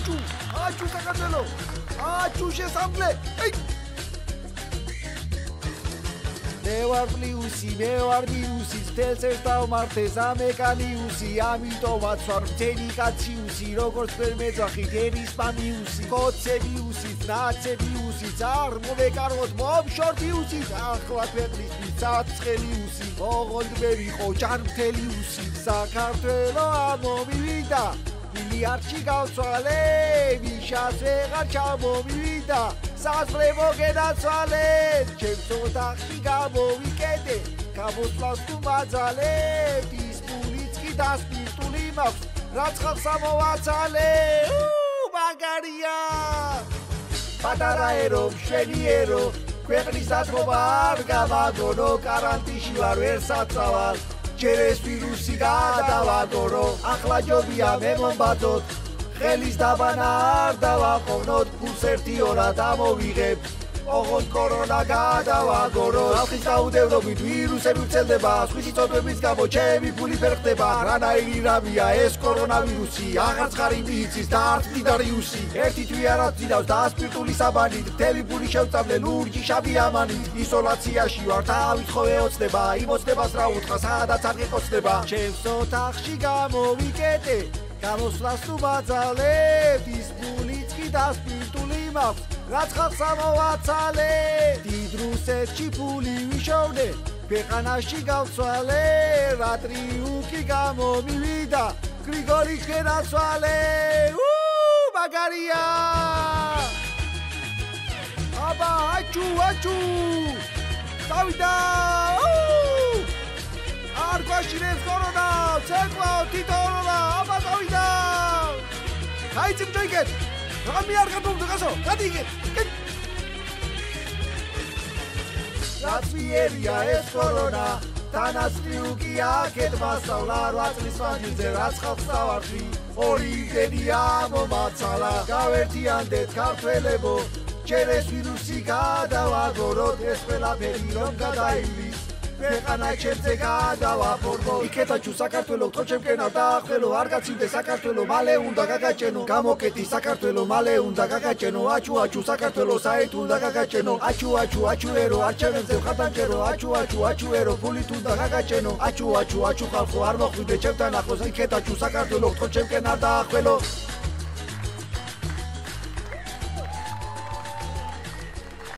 აჩუ საქართველო აჩუ შესამძლე მე ვარ პლიუსი მე ვარ მინუსი თელს დავმართე სამეკანიუსი ამიტომაც ვარ მთელი კაციუსი როგორც ფერმეძახი დენის მამიუსი კოცებიუსი ნაცებიუსი არ მოვეკაროთ მომშორდიუსი ახლა ქვეყნის მიწაწყელიუსი ოღონდ მე ვიყო ჯანმრთელიუსი საქართველო ამომივიდა მილიარდში გავცვალე მიშას ვეღარ ჩამომივიდა საზღვრებო გენაცვალე ჩემს ოთახში გამოვიკეტე გამოსვლას თუ მაძალებ ის პულიც კი დასპირტული მაქვს რაც ხალხს ამოვაცალე მაგარია პატარა ერო მშვენი ერო ქვეყნის დათმობა არ გამაგონო კარანტინში ვარ ვერ საწავალ ჯერ ეს ვირუსი გადავაგორო ახლა ჯობია მე მომბაძოთ ხელის დაბანა არ დავაყოვნოთ ფულს 1 ორად ამოვიღებ ოღონდ კორონა გადავაგორო ხალხის დაუდევრობით ვირუსები ვრცელდება სხვისი წოდების გამო ჩემი ფული ვერ ხდება რანაირი რამია ეს კორონავირუსი აღარც ხარ იმიცის და არც მდიდარიუსი ერთი თვე არ აწინავს და სპირტული საბანით მთელი ფული შევწავლე ლურჯი შავი ამანით იზოლაციაში ვარ თავის ხო ეოცნება იმოცნებას რა უთხრა სადაც არ გეკოცნება ჩემს ოთახში გამოვიკეტე გამოსვლას თუ მაძალებ ის ფულიც კი დასპირტული მაქვს რაც ხალხს ამოვაცალე დიდ რუსეთში ფული ვიშოვნე ქვეყანაში გავცვალე რა ტრიუმფი გამომივიდა გრიგორი გენაცვალე მაგარია აბა აჩუ დავიდა არ გვაშინებს კორონა ცეკვაო თითოეულა აბა დავიდა აიცი მჯიგეთ რამე არ გადმოვდა გასო გადიგე რაც ვიერია ეს კორონა თანასწრიუკია აქეთ მასწავლა 8 წლის მანძილზე რაც ხალხს დავარქვი ორი იმდენია მომაცალა გავერთიანდეთ ქართველებო ჯერ ეს ვირუსი გადავაგოროთ ეს ყველაფერი რომ გადაივლის ქვეყანა ჩემზე გადავაფორმო იქეთაჩუ საქართველო თო ჩემკენა დაახველო არ გაცივდე საქართველო მალე უნდა გაგაჭენო გამოკეთი საქართველო მალე უნდა გაგაჭენო აჩუ საქართველო საით უნდა გაგაჭენო აჩუ ერო არჩევნებზე ხატანჯერო აჩუ ერო ფულით უნდა გაგაჭენო აჩუ ხალხო არ მოხვიდე ჩემთან ახლოს იქეთაჩუ საქართველო თო ჩემკენა დაახველო